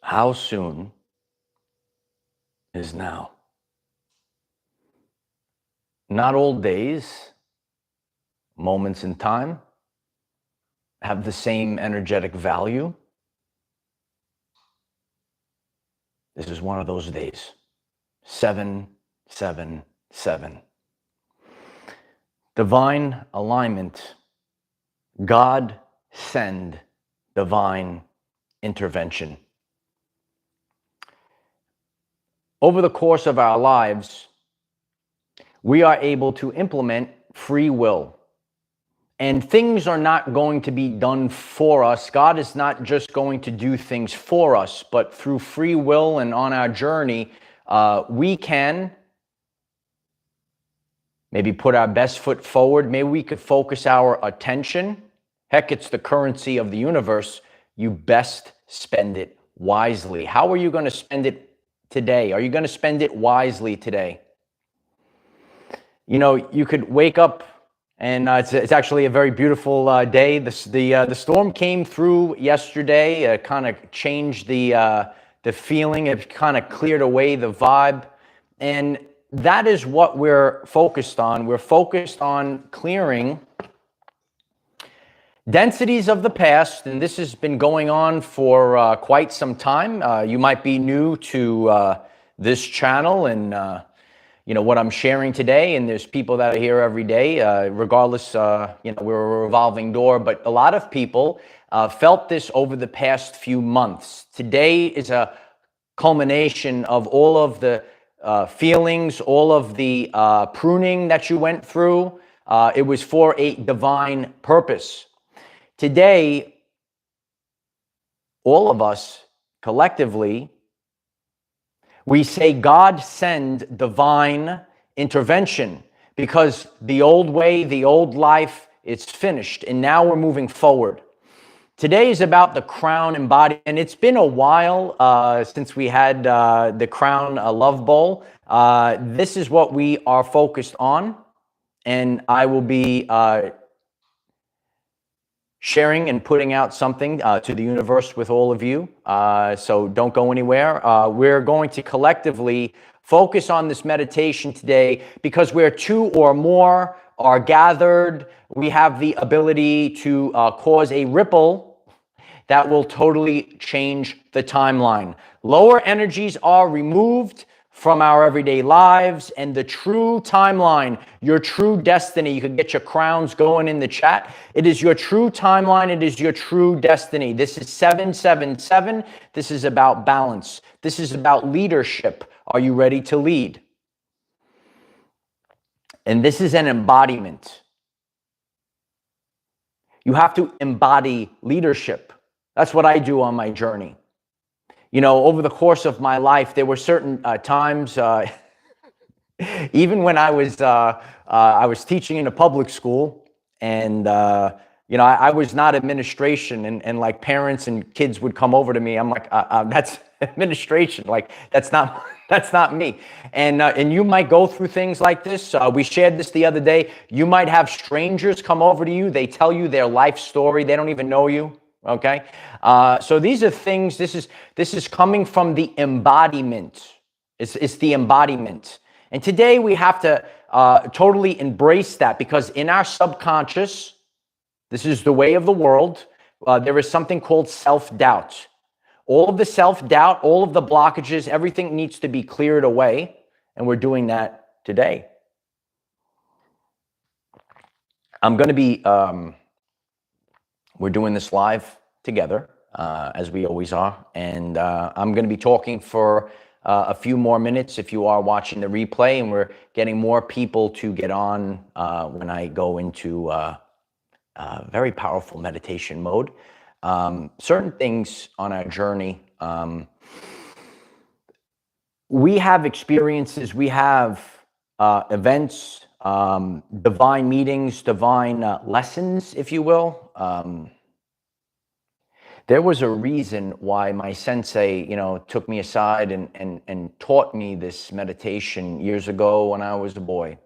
How soon is now? Not all days, moments in time have the same energetic value. This is one of those days. 777. Divine alignment. God send divine intervention. Over the course of our lives, we are able to implement free will. And things are not going to be done for us. God is not just going to do things for us, but through free will and on our journey, we can maybe put our best foot forward. Maybe we could focus our attention. Heck, it's the currency of the universe. You best spend it wisely. How are you going to spend it today? Are you going to spend it wisely today? You know, you could wake up and it's actually a very beautiful day. The storm came through yesterday, kind of changed the feeling. It kind of cleared away the vibe. And that is what we're focused on. We're focused on clearing densities of the past. And this has been going on for quite some time. You might be new to this channel and you know, what I'm sharing today, and there's people that are here every day, regardless, you know, we're a revolving door, but a lot of people felt this over the past few months. Today is a culmination of all of the feelings, all of the pruning that you went through. It was for a divine purpose. Today, all of us collectively, we say, God send divine intervention, because the old way, the old life, it's finished. And now we're moving forward. Today is about the crown embodied. And it's been a while since we had the crown love bowl. This is what we are focused on. And I will be sharing and putting out something to the universe with all of you. So don't go anywhere. We're going to collectively focus on this meditation today, because where two or more are gathered, we have the ability to cause a ripple that will totally change the timeline. Lower energies are removed from our everyday lives, and the true timeline, your true destiny. You can get your crowns going in the chat. It is your true timeline. It is your true destiny. This is 777. This is about balance. This is about leadership. Are you ready to lead? And this is an embodiment. You have to embody leadership. That's what I do on my journey. You know, over the course of my life, there were certain times, even when I was teaching in a public school, and you know, I was not administration, and like parents and kids would come over to me. I'm like, that's administration. Like that's not me. And you might go through things like this. We shared this the other day. You might have strangers come over to you. They tell you their life story. They don't even know you. Okay, so these are things. This is coming from the embodiment. It's the embodiment, and today we have to totally embrace that, because in our subconscious, this is the way of the world. There is something called self-doubt. All of the self-doubt, all of the blockages, everything needs to be cleared away, and we're doing that today. I'm going to be. We're doing this live together, as we always are. And I'm going to be talking for a few more minutes if you are watching the replay. And we're getting more people to get on when I go into very powerful meditation mode. Certain things on our journey. We have experiences, we have events, divine meetings, divine lessons, if you will. There was a reason why my sensei, you know, took me aside and taught me this meditation years ago when I was a boy.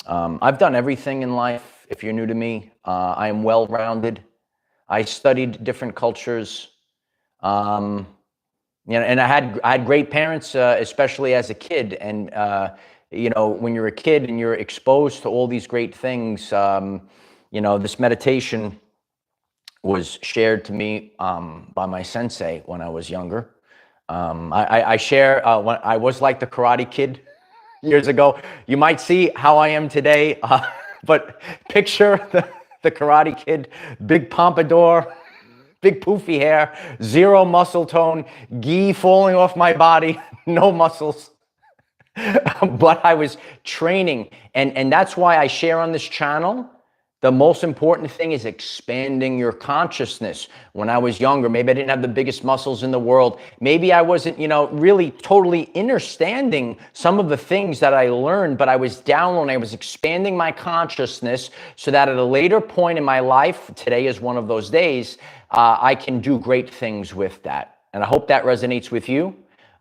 I've done everything in life. If you're new to me, I am well-rounded. I studied different cultures. and I had great parents, especially as a kid. And when you're a kid and you're exposed to all these great things, this meditation was shared to me by my sensei when I was younger. I share when I was like the Karate Kid years ago. You might see how I am today, but picture the Karate Kid, big pompadour, big poofy hair, zero muscle tone, gi falling off my body, no muscles. But I was training, and that's why I share on this channel. The most important thing is expanding your consciousness. When I was younger, maybe I didn't have the biggest muscles in the world. Maybe I wasn't, really totally understanding some of the things that I learned, but I was downloading, I was expanding my consciousness so that at a later point in my life, today is one of those days, I can do great things with that. And I hope that resonates with you.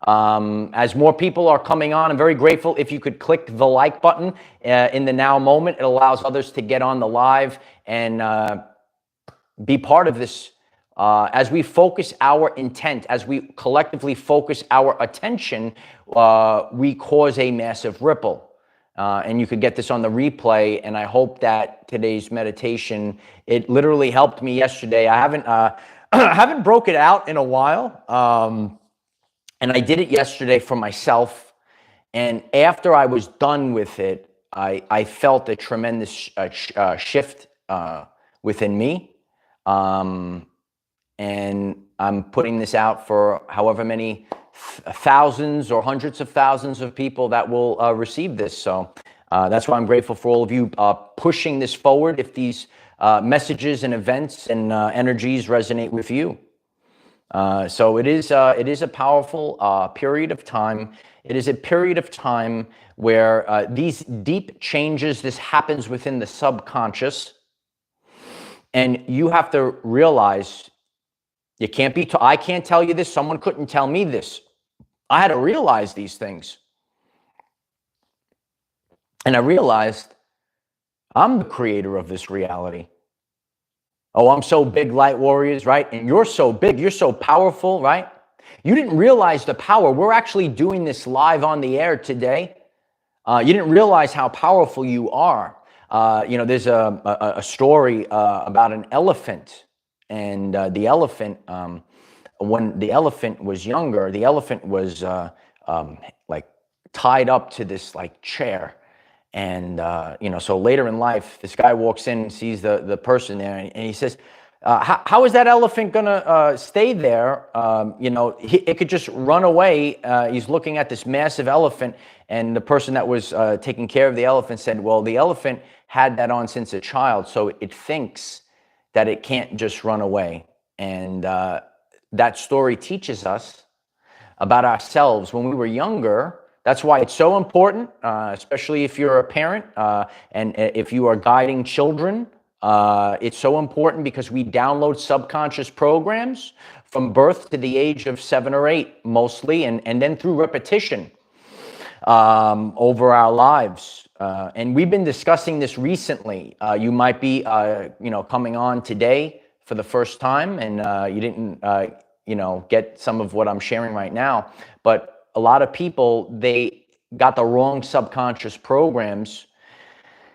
As more people are coming on, I'm very grateful if you could click the like button in the now moment. It allows others to get on the live and be part of this as we focus our intent, as we collectively focus our attention, we cause a massive ripple. And you could get this on the replay, and I hope that today's meditation, it literally helped me yesterday. I haven't I haven't broke it out in a while. And I did it yesterday for myself. And after I was done with it, I felt a tremendous shift within me. And I'm putting this out for however many thousands or hundreds of thousands of people that will receive this. So that's why I'm grateful for all of you pushing this forward. If these messages and events and energies resonate with you. So it is a powerful period of time. It is a period of time where these deep changes, this happens within the subconscious, and you have to realize you can't be. I can't tell you this. Someone couldn't tell me this. I had to realize these things, and I realized I'm the creator of this reality. Oh, I'm so big, light warriors, right? And you're so big, you're so powerful, right? You didn't realize the power. We're actually doing this live on the air today. You didn't realize how powerful you are. There's a story about an elephant, and the elephant, when the elephant was younger, the elephant was like tied up to this like chair. And, so later in life, this guy walks in and sees the person there, and he says, how is that elephant going to stay there? It could just run away. He's looking at this massive elephant, and the person that was taking care of the elephant said, well, the elephant had that on since a child, so it thinks that it can't just run away. And that story teaches us about ourselves when we were younger. That's why it's so important, especially if you're a parent and if you are guiding children. It's so important because we download subconscious programs from birth to the age of 7 or 8, mostly, and then through repetition over our lives. And we've been discussing this recently. You might be, coming on today for the first time, and you didn't, get some of what I'm sharing right now, but a lot of people, they got the wrong subconscious programs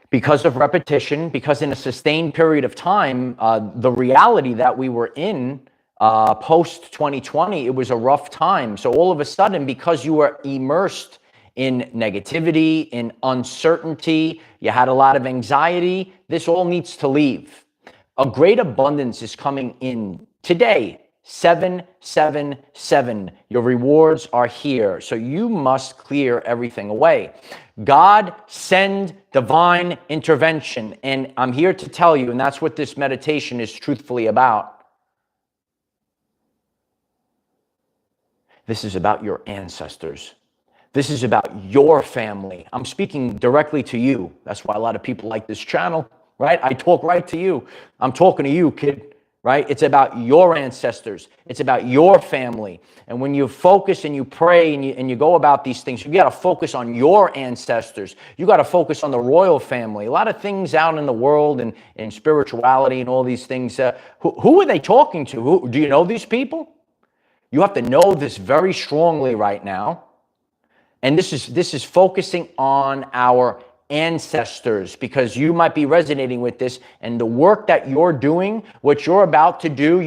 because of repetition, because in a sustained period of time, the reality that we were in post 2020, it was a rough time. So all of a sudden, because you were immersed in negativity, in uncertainty, you had a lot of anxiety, this all needs to leave. A great abundance is coming in today. 777. Your rewards are here. So you must clear everything away. God, send divine intervention. And I'm here to tell you, and that's what this meditation is truthfully about. This is about your ancestors. This is about your family. I'm speaking directly to you. That's why a lot of people like this channel, right? I talk right to you. I'm talking to you, kid. Right? It's about your ancestors. It's about your family. And when you focus and you pray and you go about these things, you got to focus on your ancestors. You got to focus on the royal family. A lot of things out in the world and in spirituality and all these things. Who are they talking to? Do you know these people? You have to know this very strongly right now. And this is focusing on our ancestors, because you might be resonating with this, and the work that you're doing, what you're about to do,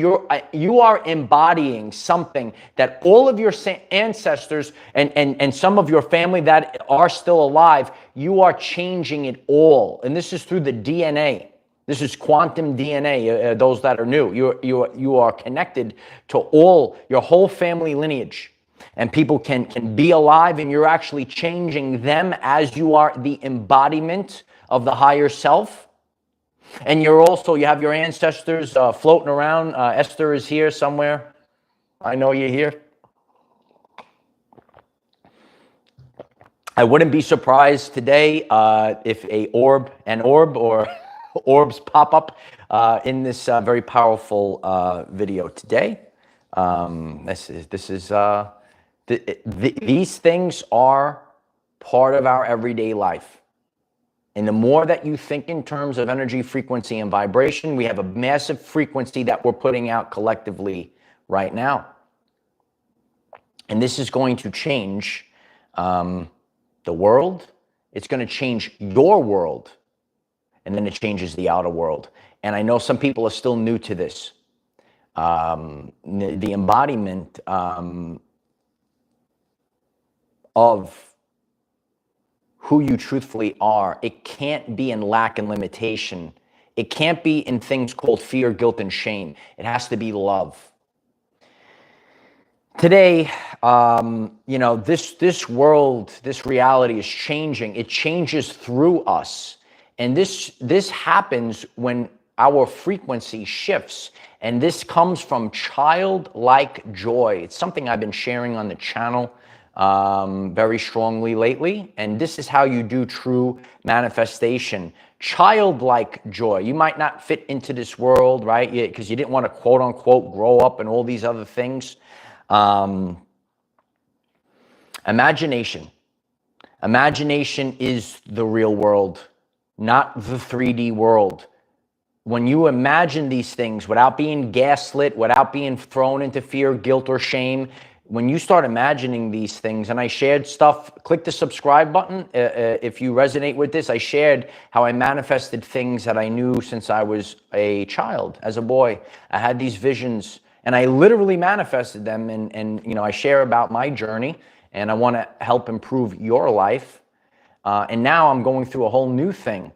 you are embodying something that all of your ancestors and some of your family that are still alive, you are changing it all. And this is through the DNA. This is quantum DNA. Those that are new, you are connected to all your whole family lineage. And people can be alive, and you're actually changing them as you are the embodiment of the higher self. And you have your ancestors floating around. Esther is here somewhere. I know you're here. I wouldn't be surprised today if an orb or orbs pop up in this very powerful video today. These things are part of our everyday life. And the more that you think in terms of energy, frequency, and vibration, we have a massive frequency that we're putting out collectively right now. And this is going to change the world. It's going to change your world. And then it changes the outer world. And I know some people are still new to this. The embodiment of who you truthfully are, it can't be in lack and limitation. It can't be in things called fear, guilt, and shame. It has to be love. Today, this world, this reality is changing. It changes through us. And this happens when our frequency shifts. And this comes from childlike joy. It's something I've been sharing on the channel very strongly lately. And this is how you do true manifestation. Childlike joy. You might not fit into this world, right? Because you didn't want to quote unquote grow up and all these other things. Imagination. Imagination is the real world, not the 3D world. When you imagine these things without being gaslit, without being thrown into fear, guilt, or shame, when you start imagining these things, and I shared stuff, click the subscribe button if you resonate with this. I shared how I manifested things that I knew since I was a child, as a boy. I had these visions, and I literally manifested them, and I share about my journey, and I want to help improve your life. And now I'm going through a whole new thing.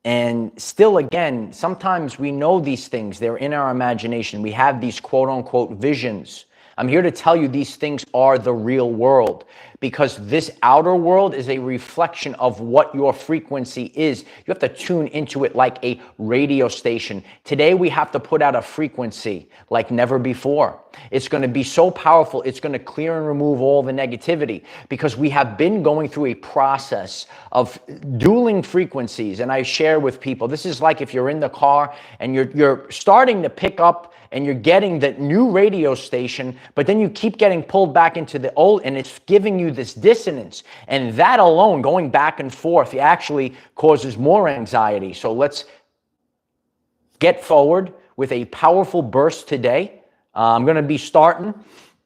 And still, again, sometimes we know these things. They're in our imagination. We have these quote unquote visions. I'm here to tell you these things are the real world, because this outer world is a reflection of what your frequency is. You have to tune into it like a radio station. Today, we have to put out a frequency like never before. It's going to be so powerful. It's going to clear and remove all the negativity, because we have been going through a process of dueling frequencies. And I share with people, this is like if you're in the car and you're starting to pick up and you're getting the new radio station, but then you keep getting pulled back into the old, and it's giving you this dissonance. And that alone, going back and forth, actually causes more anxiety. So let's get forward with a powerful burst today. I'm going to be starting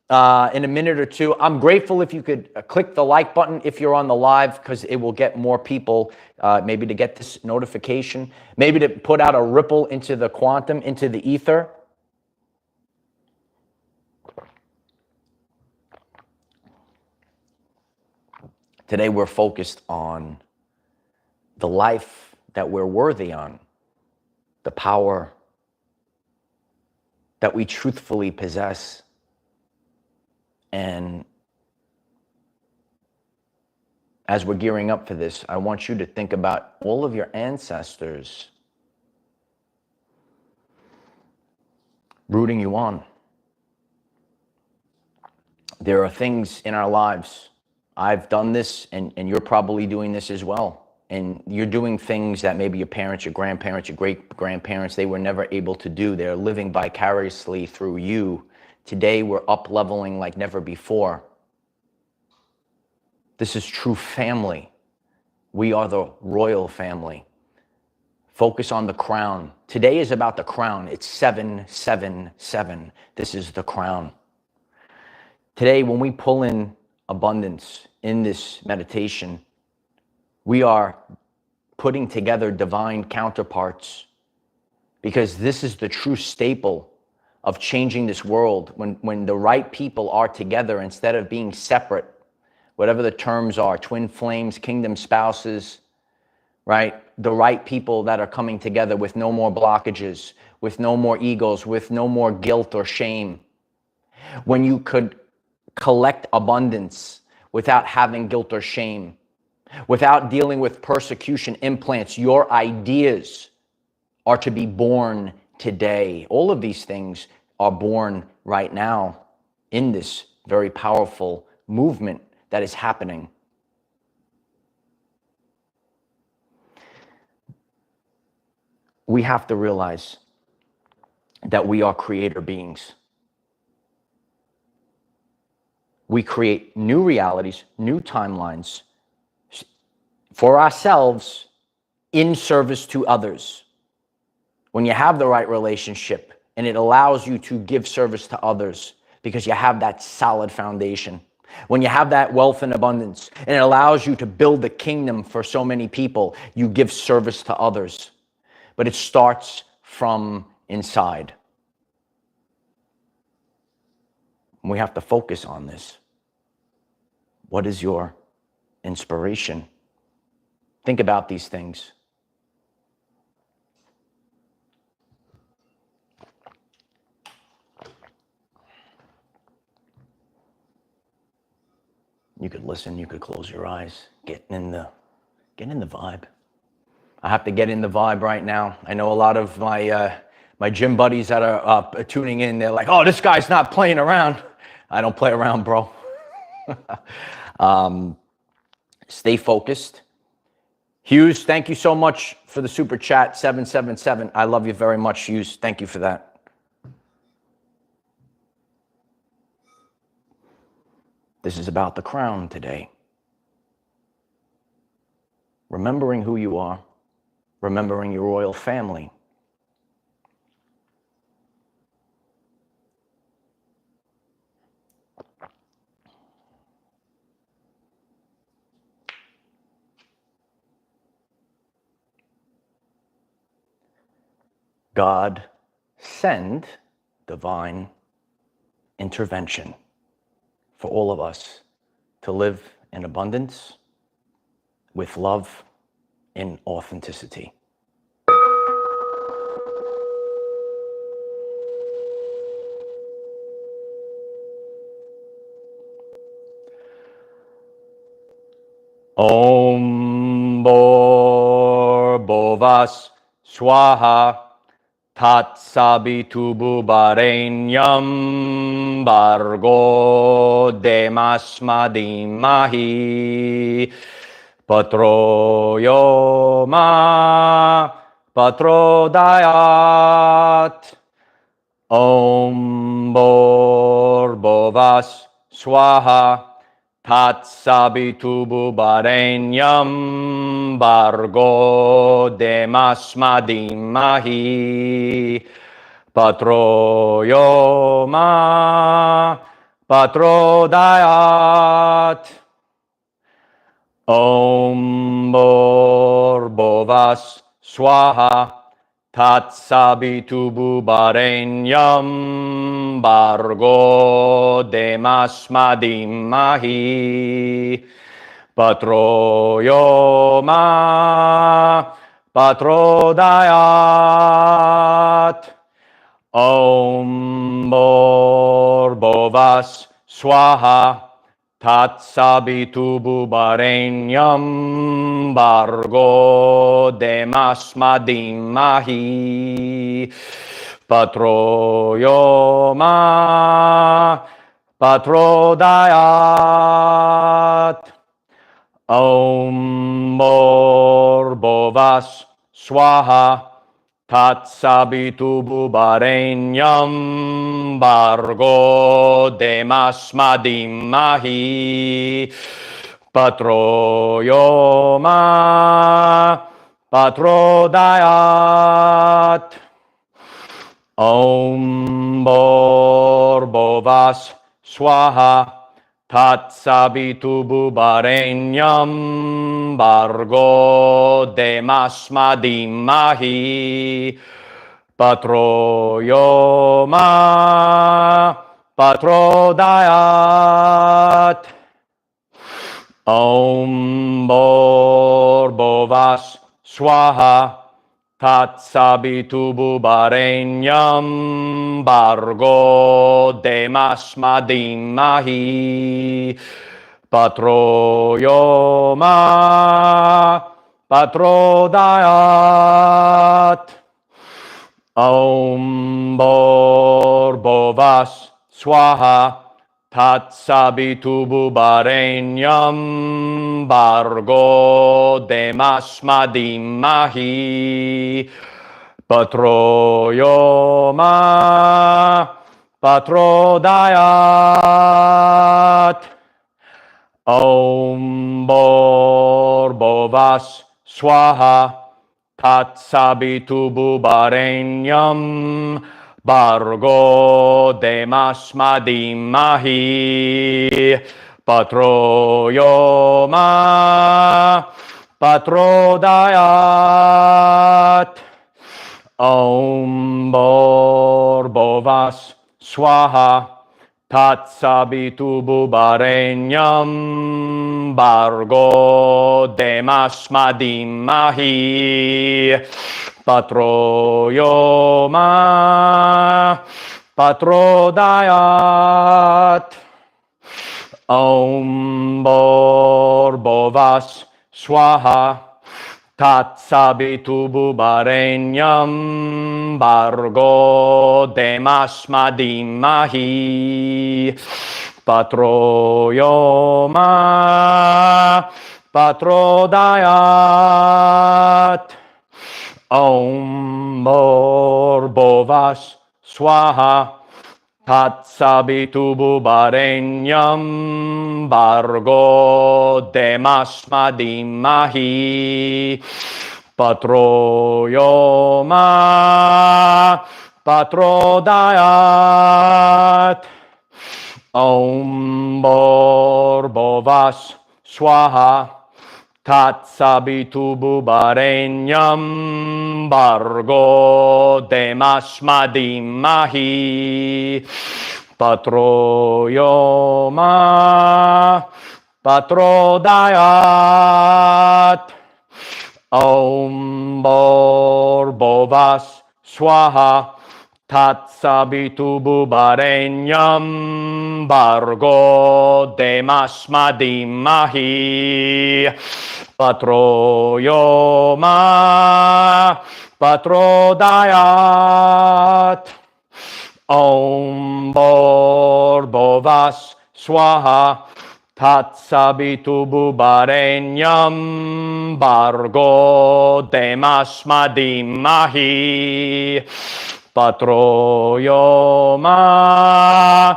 in a minute or two. I'm grateful if you could click the like button if you're on the live, because it will get more people, maybe to get this notification, maybe to put out a ripple into the quantum, into the ether. Today, we're focused on the life that we're worthy on, the power that we truthfully possess. And as we're gearing up for this, I want you to think about all of your ancestors rooting you on. There are things in our lives. I've done this, and you're probably doing this as well. And you're doing things that maybe your parents, your grandparents, your great-grandparents, they were never able to do. They're living vicariously through you. Today, we're up-leveling like never before. This is true family. We are the royal family. Focus on the crown. Today is about the crown. It's 777. This is the crown. Today, when we pull in abundance in this meditation, we are putting together divine counterparts, because this is the true staple of changing this world. When the right people are together instead of being separate, whatever the terms are, twin flames, kingdom spouses, right? The right people that are coming together with no more blockages, with no more egos, with no more guilt or shame. When you could collect abundance without having guilt or shame, without dealing with persecution implants, your ideas are to be born today. All of these things are born right now in this very powerful movement that is happening. We have to realize that we are creator beings. We create new realities, new timelines for ourselves in service to others. When you have the right relationship and it allows you to give service to others because you have that solid foundation. When you have that wealth and abundance and it allows you to build the kingdom for so many people, you give service to others. But it starts from inside. We have to focus on this. What is your inspiration? Think about these things. You could listen, you could close your eyes, get in the vibe. I have to get in the vibe right now. I know a lot of my gym buddies that are tuning in, they're like, oh, this guy's not playing around. I don't play around, bro. Stay focused. Hughes, thank you so much for the super chat, 777. I love you very much, Hughes. Thank you for that. This is about the crown today. Remembering who you are, remembering your royal family. God, send divine intervention for all of us to live in abundance, with love, and authenticity. Om Bhuvas Swaha Tat Sabitu Barenyam Bargo Demasmadimahi Patro Yoma Patro Dayat Om Bhuvas Swaha Tat Sabitu Barenyam Bargo Demasmadimahi Patro Yoma Patro Dayat Om Bhuvas Swaha Tat Sabitu Barenyam Bargo Demasmadimahi Patro Yoma Patro Dayat Om Bhuvas Swaha Tat Sabitu Barenyam Bargo Demasmadimahi Patro Yoma Patro Dayat Om Bhuvas Swaha Tat Sabitu Barenyam Bargo Demasmadimahi Patro Yoma Patro Dayat Om Bhuvas swaha. Tatsavitububarenyam bargo demasmadimahi. Patro yoma patro dayat. Om Bhuvas Swaha Tatsavitububarenyam Bargo Demasmadimahi. Patro Yoma Patro Dayat. Om Bhuvas Swaha Tatsavitububarenyam Bargo Demasmadimahi. Patro Yoma Patro Dayat. Om Bhuvas Swaha Tatsavitububarenyam Bargo Demasmadimahi. Patro Yoma Patro Dayat. Om Bhuvas Swaha Tatsavitububarenyam Bargo Demasmadimahi. Patro Yoma Patro Dayat. Om Bhuvas Swaha Tatsavitububarenyam Bargo Demasmadimahi. Patro Yoma Patro Dayat. Om Bhuvas Swaha Tatsavitububarenyam Bargo Demasmadimahi. Patro Yoma Patro Dayat. Om Bhuvas Swaha Tatsavitububarenyam Bargo Demasmadimahi. Patro Yoma Patro Dayat. Om Bhuvas Swaha Tatsavitububarenyam Bargo Demasmadimahi. Patro Yoma Patro Dayat. Om Bhuvas Swaha Tatsavitububarenyam Bargo Demasmadimahi. Patro Yoma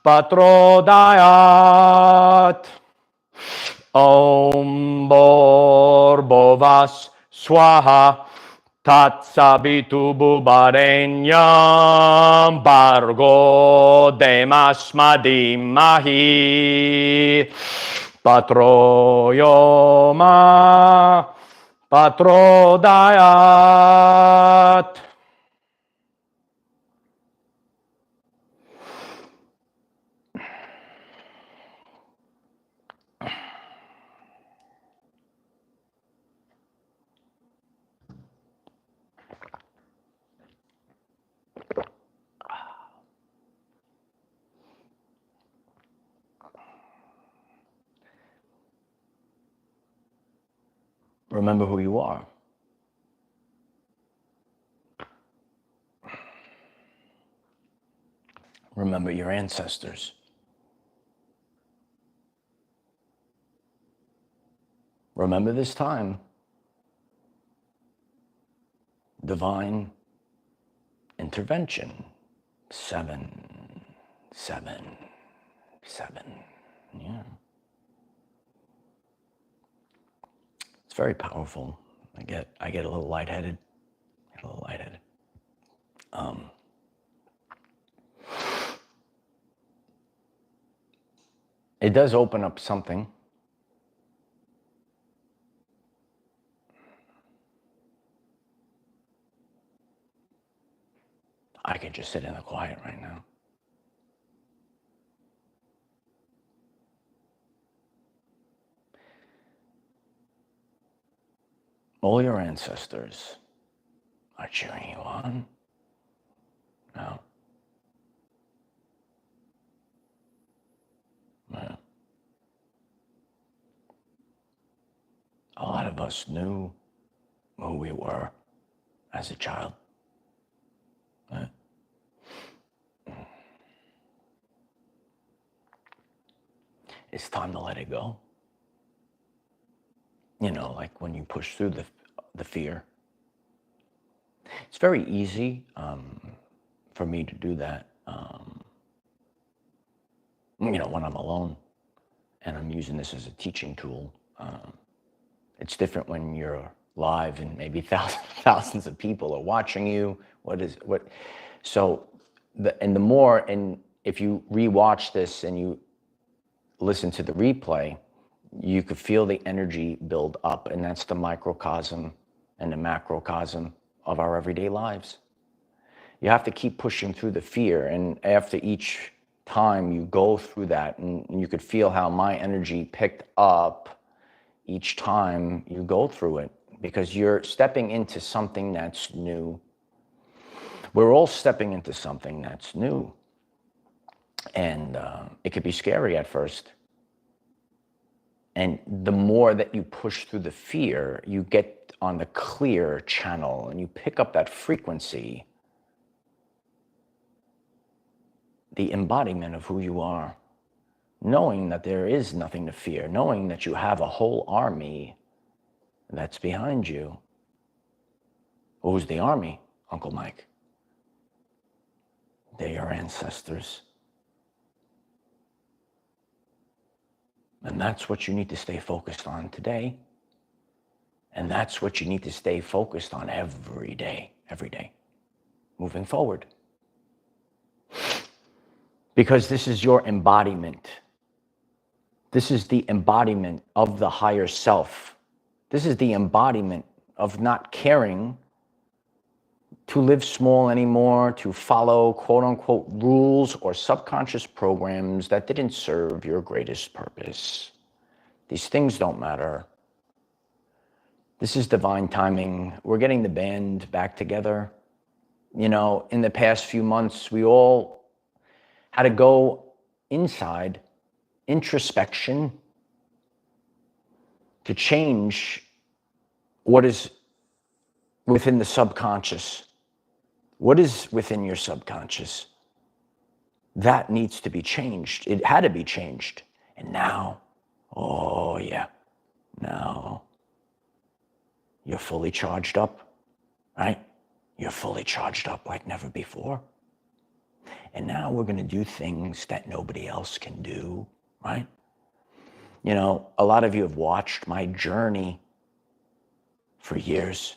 Patro Dayat. Om Bhuvas Swaha Tatsavitububarenyam Bargo Demasmadimahi. Patro Yoma Patro Dayat. Remember who you are. Remember your ancestors. Remember this time. Divine intervention. 7, 7, 7. Yeah. It's very powerful. I get a little lightheaded. it does open up something. I could just sit in the quiet right now. All your ancestors are cheering you on. No. No. A lot of us knew who we were as a child. Right? It's time to let it go. You know, like when you push through the fear. It's very easy for me to do that, you know, when I'm alone and I'm using this as a teaching tool. It's different when you're live and maybe thousands of people are watching you. So the more, and if you rewatch this and you listen to the replay, you could feel the energy build up, and that's the microcosm and the macrocosm of our everyday lives. You have to keep pushing through the fear, and after each time you go through that, and you could feel how my energy picked up each time you go through it, because you're stepping into something that's new. We're all stepping into something that's new, and it could be scary at first. And the more that you push through the fear, you get on the clear channel and you pick up that frequency, the embodiment of who you are, knowing that there is nothing to fear, knowing that you have a whole army that's behind you. Well, who's the army, Uncle Mike? They're your ancestors. And that's what you need to stay focused on today. And that's what you need to stay focused on every day, moving forward. Because this is your embodiment. This is the embodiment of the higher self. This is the embodiment of not caring to live small anymore, to follow quote unquote rules or subconscious programs that didn't serve your greatest purpose. These things don't matter. This is divine timing. We're getting the band back together. You know, in the past few months, we all had to go inside, introspection, to change what is within the subconscious. What is within your subconscious? That needs to be changed. It had to be changed. And now, oh yeah, now you're fully charged up, right? You're fully charged up like never before. And now we're going to do things that nobody else can do, right? You know, a lot of you have watched my journey for years.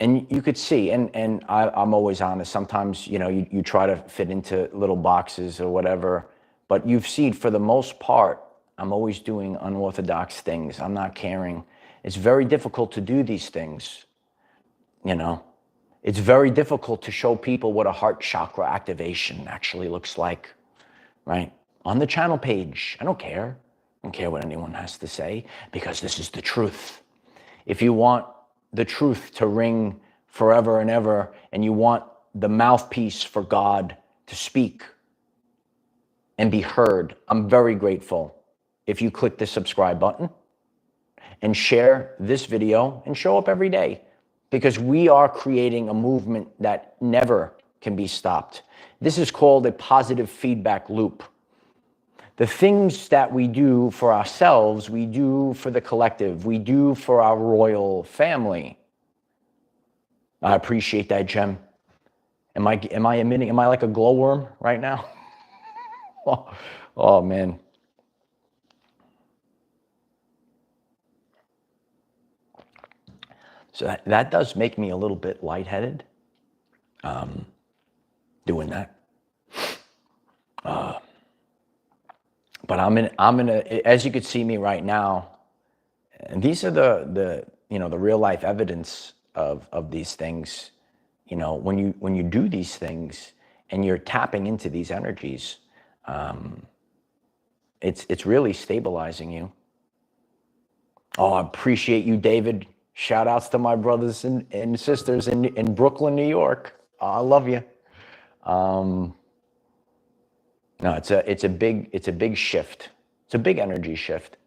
And you could see, and I'm always honest, sometimes, you know, you try to fit into little boxes or whatever, but you've seen for the most part, I'm always doing unorthodox things. I'm not caring. It's very difficult to do these things, you know. It's very difficult to show people what a heart chakra activation actually looks like, right? On the channel page, I don't care. I don't care what anyone has to say, because this is the truth. If you want the truth to ring forever and ever, and you want the mouthpiece for God to speak and be heard, I'm very grateful if you click the subscribe button and share this video and show up every day, because we are creating a movement that never can be stopped. This is called a positive feedback loop. The things that we do for ourselves, we do for the collective, we do for our royal family. I appreciate that, Jem. Am I emitting, am I like a glowworm right now? Oh man. So that does make me a little bit lightheaded, doing that. But as you could see me right now, and these are the real life evidence of these things. When you do these things and you're tapping into these energies, it's really stabilizing you. Oh, I appreciate you, David. Shout outs to my brothers and sisters in Brooklyn, New York. Oh, I love you. No, it's a big shift. It's a big energy shift.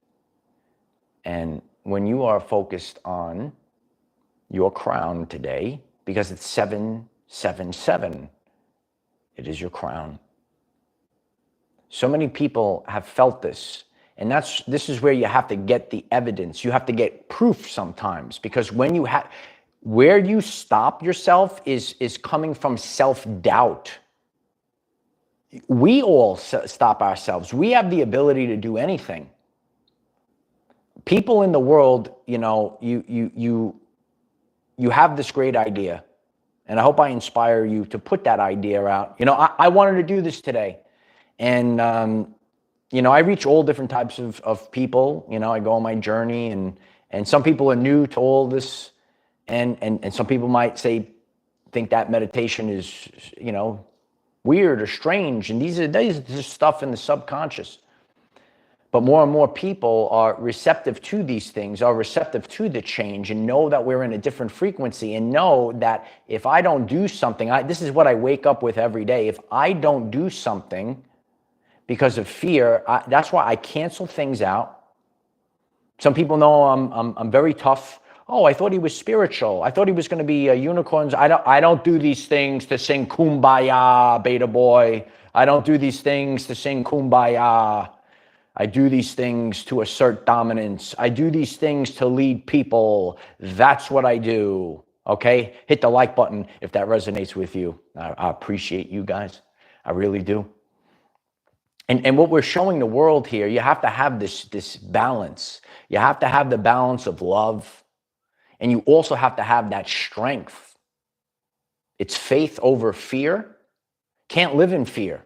And when you are focused on your crown today, because it's 777, it is your crown. So many people have felt this, and this is where you have to get the evidence. You have to get proof sometimes, because where you stop yourself is coming from self-doubt. We all stop ourselves. We have the ability to do anything. People in the world, you have this great idea, and I hope I inspire you to put that idea out. I wanted to do this today, and I reach all different types of people. I go on my journey, and some people are new to all this, and some people might think that meditation is weird or strange, and these are just stuff in the subconscious. But more and more people are receptive to these things, are receptive to the change, and know that we're in a different frequency, and know that if I don't do something, this is what I wake up with every day. If I don't do something because of fear, that's why I cancel things out. Some people know I'm very tough. Oh, I thought he was spiritual. I thought he was going to be unicorns. I don't do these things to sing Kumbaya, beta boy. I don't do these things to sing Kumbaya. I do these things to assert dominance. I do these things to lead people. That's what I do. Okay? Hit the like button if that resonates with you. I appreciate you guys. I really do. And what we're showing the world here, you have to have this balance. You have to have the balance of love. And you also have to have that strength. It's faith over fear. Can't live in fear.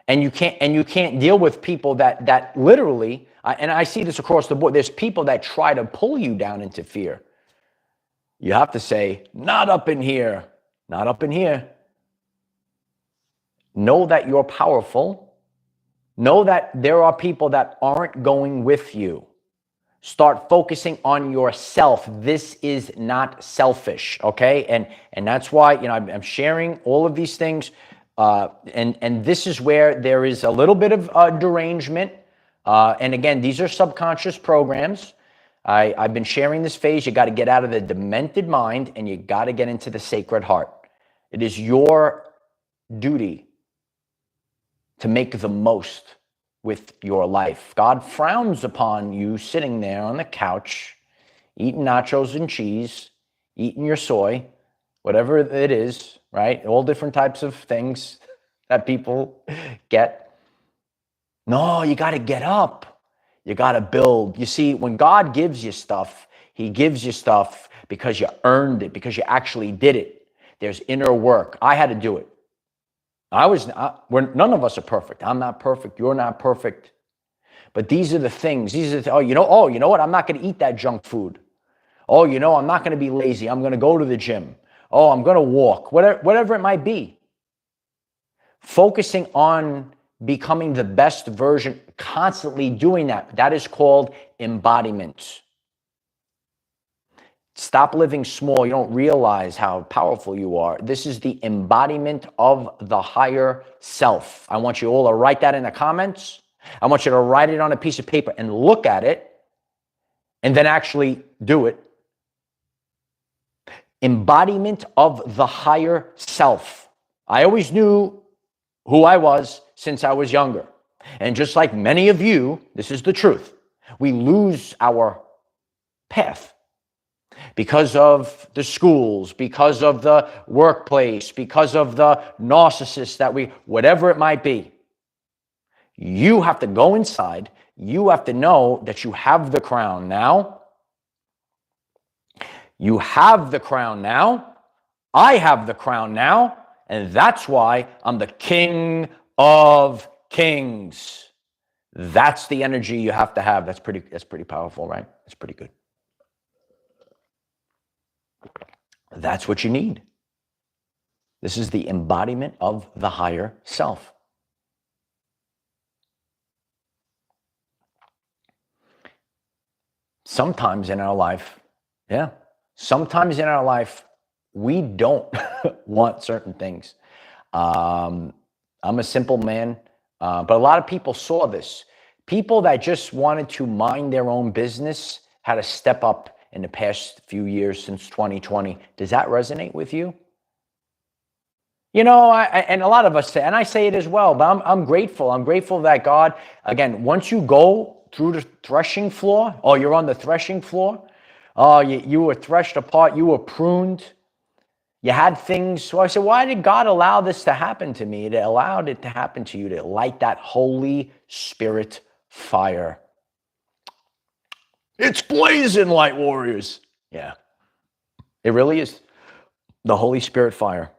And you can't deal with people that literally, and I see this across the board, there's people that try to pull you down into fear. You have to say, not up in here, not up in here. Know that you're powerful. Know that there are people that aren't going with you. Start focusing on yourself. This is not selfish, okay? And that's why, I'm sharing all of these things. And this is where there is a little bit of derangement. And again, these are subconscious programs. I've been sharing this phase. You got to get out of the demented mind, and you got to get into the sacred heart. It is your duty to make the most with your life. God frowns upon you sitting there on the couch, eating nachos and cheese, eating your soy, whatever it is, right? All different types of things that people get. No, you got to get up. You got to build. You see, when God gives you stuff, he gives you stuff because you earned it, because you actually did it. There's inner work. I had to do it. None of us are perfect. I'm not perfect. You're not perfect. But these are the things. You know what? I'm not going to eat that junk food. Oh, I'm not going to be lazy. I'm going to go to the gym. Oh, I'm going to walk. Whatever it might be. Focusing on becoming the best version, constantly doing that. That is called embodiment. Stop living small. You don't realize how powerful you are. This is the embodiment of the higher self. I want you all to write that in the comments. I want you to write it on a piece of paper and look at it and then actually do it. Embodiment of the higher self. I always knew who I was since I was younger. And just like many of you, this is the truth. We lose our path. Because of the schools, because of the workplace, because of the narcissists whatever it might be. You have to go inside. You have to know that you have the crown now. You have the crown now. I have the crown now. And that's why I'm the King of Kings. That's the energy you have to have. That's pretty powerful, right? That's pretty good. That's what you need. This is the embodiment of the higher self. Sometimes in our life, we don't want certain things. I'm a simple man, but a lot of people saw this. People that just wanted to mind their own business had to step up in the past few years since 2020. Does that resonate with you? You know, and a lot of us say, and I say it as well, but I'm grateful. I'm grateful that God, again, once you go through the threshing floor, or you're on the threshing floor, you were threshed apart, you were pruned, you had things. So I said, why did God allow this to happen to me? It allowed it to happen to you to light that Holy Spirit fire. It's blazing, light warriors. Yeah, it really is. The Holy Spirit fire.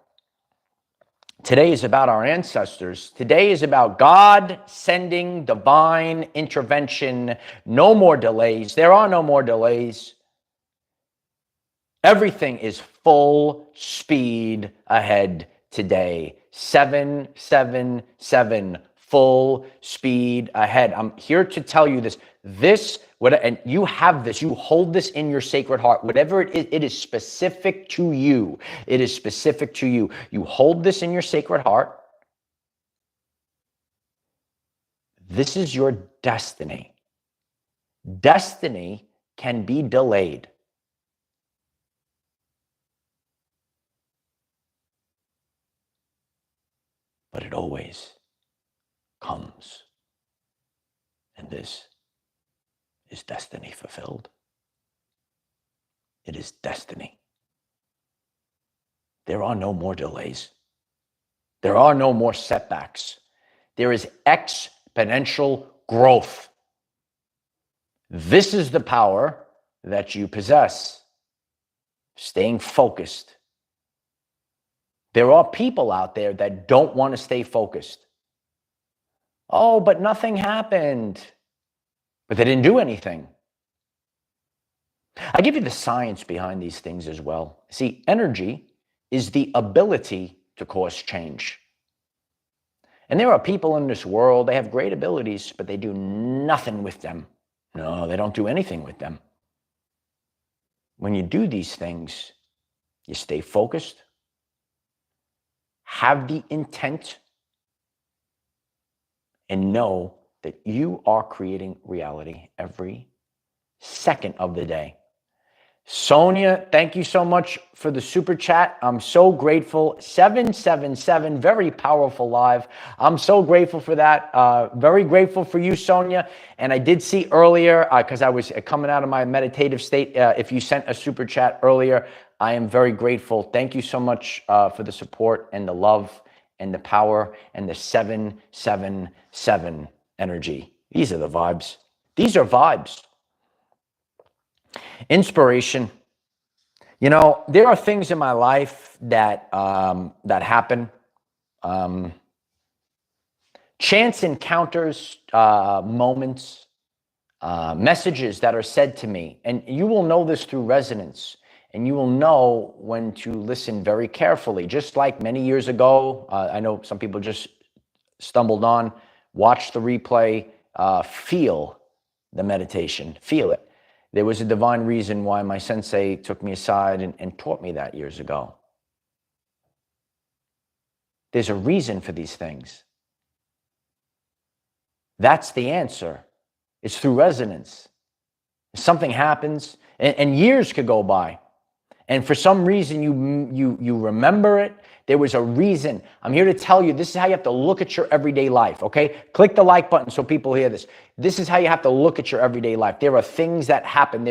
Today is about our ancestors. Today is about God sending divine intervention. No more delays. There are no more delays. Everything is full speed ahead today. 777, full speed ahead. I'm here to tell you this. And you have this, you hold this in your sacred heart. Whatever it is, it is specific to you. It is specific to you. You hold this in your sacred heart. This is your destiny. Destiny can be delayed. But it always comes. And this is destiny fulfilled. It is destiny. There are no more delays. There are no more setbacks. There is exponential growth. This is the power that you possess. Staying focused. There are people out there that don't want to stay focused. Oh, but nothing happened. But they didn't do anything. I give you the science behind these things as well. See, energy is the ability to cause change. And there are people in this world, they have great abilities, but they do nothing with them. No, they don't do anything with them. When you do these things, you stay focused, have the intent, and know that you are creating reality every second of the day. Sonia, thank you so much for the super chat. I'm so grateful. 777, very powerful live. I'm so grateful for that. Very grateful for you, Sonia. And I did see earlier, because I was coming out of my meditative state, if you sent a super chat earlier, I am very grateful. Thank you so much for the support and the love and the power and the 777 energy. These are the vibes. These are vibes. Inspiration. You know, there are things in my life that happen. Chance encounters, moments, messages that are said to me. And you will know this through resonance. And you will know when to listen very carefully. Just like many years ago, I know some people just stumbled on, watch the replay, feel the meditation, feel it. There was a divine reason why my sensei took me aside and taught me that years ago. There's a reason for these things. That's the answer. It's through resonance. Something happens, and years could go by. And for some reason, you remember it. There was a reason. I'm here to tell you, this is how you have to look at your everyday life, okay? Click the like button so people hear this. This is how you have to look at your everyday life. There are things that happen.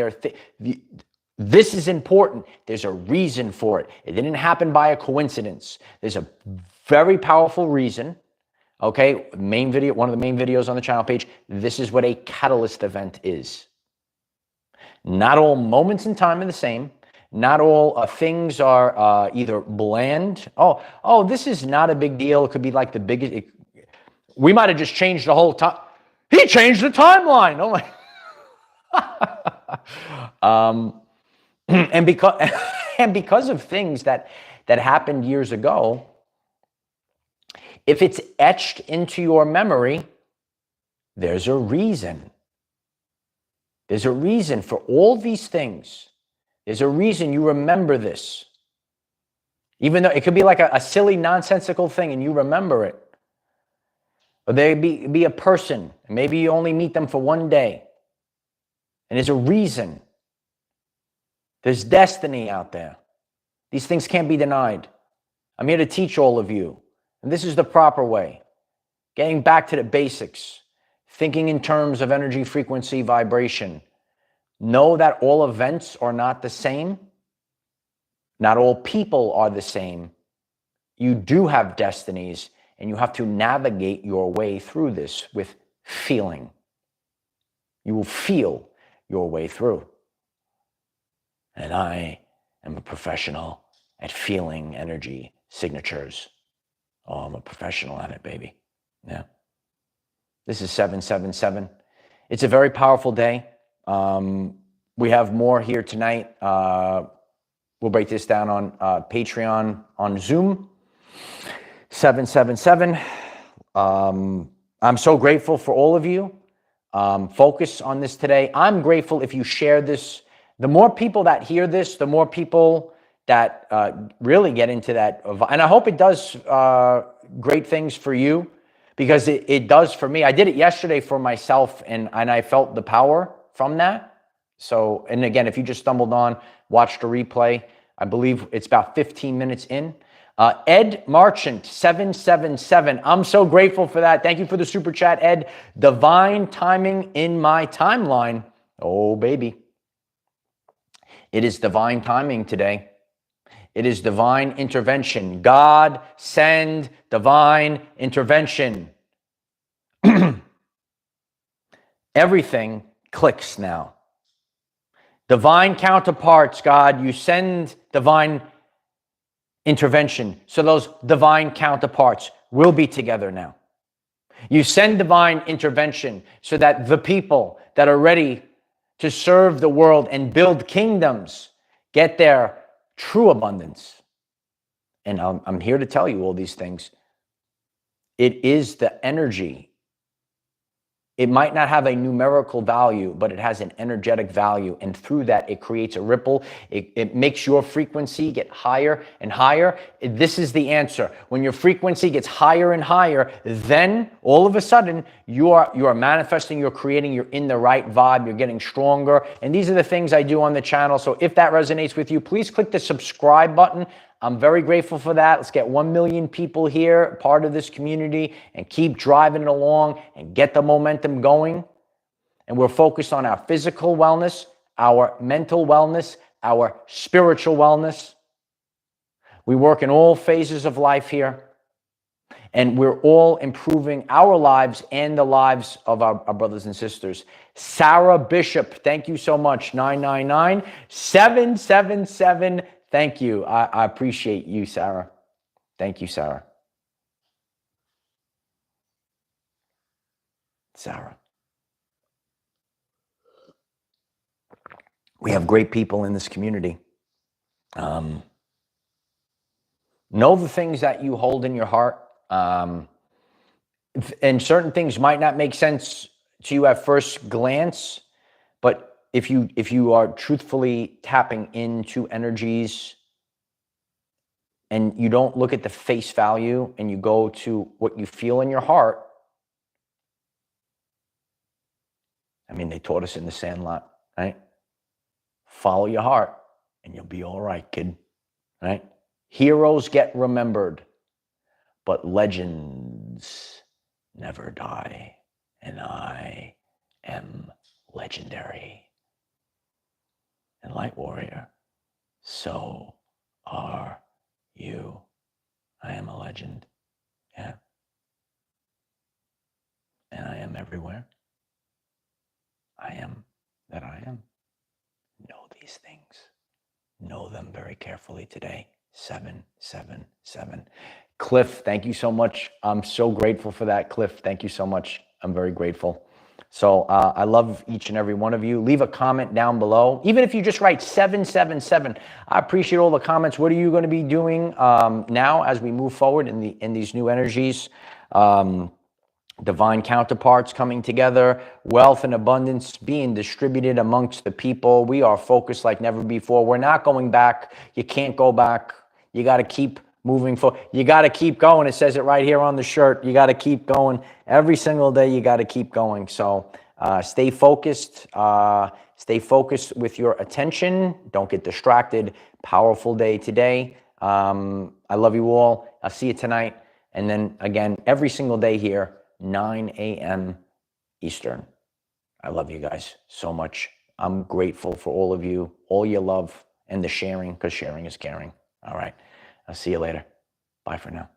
This is important. There's a reason for it. It didn't happen by a coincidence. There's a very powerful reason, okay? Main video, one of the main videos on the channel page. This is what a catalyst event is. Not all moments in time are the same. Not all things are either bland. Oh, this is not a big deal. It could be like the biggest. We might have just changed the whole time. He changed the timeline. Oh my. And because and because of things that happened years ago, if it's etched into your memory, there's a reason. There's a reason for all these things. There's a reason you remember this. Even though it could be like a silly, nonsensical thing and you remember it. Or there be a person, and maybe you only meet them for one day. And there's a reason. There's destiny out there. These things can't be denied. I'm here to teach all of you. And this is the proper way. Getting back to the basics. Thinking in terms of energy, frequency, vibration. Know that all events are not the same. Not all people are the same. You do have destinies, and you have to navigate your way through this with feeling. You will feel your way through. And I am a professional at feeling energy signatures. Oh, I'm a professional at it, baby. Yeah. This is 777. It's a very powerful day. We have more here tonight. We'll break this down on Patreon, on Zoom. 777. I'm so grateful for all of you. Focus on this today. I'm grateful if you share this. The more people that hear this, the more people that really get into that. And I hope it does great things for you, because it does for me. I did it yesterday for myself, and I felt the power from that. So, and again, if you just stumbled on, watched a replay, I believe it's about 15 minutes in. Ed Marchant, 777. I'm so grateful for that. Thank you for the super chat, Ed. Divine timing in my timeline. Oh, baby. It is divine timing today. It is divine intervention. God send divine intervention. Everything clicks now. Divine counterparts, God, you send divine intervention. So those divine counterparts will be together now. You send divine intervention so that the people that are ready to serve the world and build kingdoms get their true abundance. And I'm here to tell you all these things. It is the energy. It might not have a numerical value, but it has an energetic value. And through that, it creates a ripple. It makes your frequency get higher and higher. This is the answer. When your frequency gets higher and higher, then all of a sudden, you are manifesting, you're creating, you're in the right vibe, you're getting stronger. And these are the things I do on the channel. So if that resonates with you, please click the subscribe button. I'm very grateful for that. Let's get 1 million people here, part of this community, and keep driving it along and get the momentum going. And we're focused on our physical wellness, our mental wellness, our spiritual wellness. We work in all phases of life here, and we're all improving our lives and the lives of our brothers and sisters. Sarah Bishop, thank you so much. 999 777. Thank you. I appreciate you, Sarah. Thank you, Sarah. Sarah. We have great people in this community. Know the things that you hold in your heart. And certain things might not make sense to you at first glance, but if you are truthfully tapping into energies and you don't look at the face value and you go to what you feel in your heart, I mean, they taught us in the Sandlot, right? Follow your heart and you'll be all right, kid, right? Heroes get remembered, but legends never die, and I am legendary. And Light Warrior, so are you. I am a legend. Yeah. And I am everywhere. I am that I am. Know these things. Know them very carefully today. 777. Cliff, thank you so much. I'm so grateful for that, Cliff. Thank you so much. I'm very grateful. So I love each and every one of you. Leave a comment down below. Even if you just write 777, I appreciate all the comments. What are you going to be doing now as we move forward in these new energies? Divine counterparts coming together, wealth and abundance being distributed amongst the people. We are focused like never before. We're not going back. You can't go back. You got to keep moving forward. You got to keep going. It says it right here on the shirt. You got to keep going every single day. You got to keep going. So stay focused. Stay focused with your attention. Don't get distracted. Powerful day today. I love you all. I'll see you tonight. And then again, every single day here, 9 a.m. Eastern. I love you guys so much. I'm grateful for all of you, all your love, and the sharing, because sharing is caring. All right. I'll see you later. Bye for now.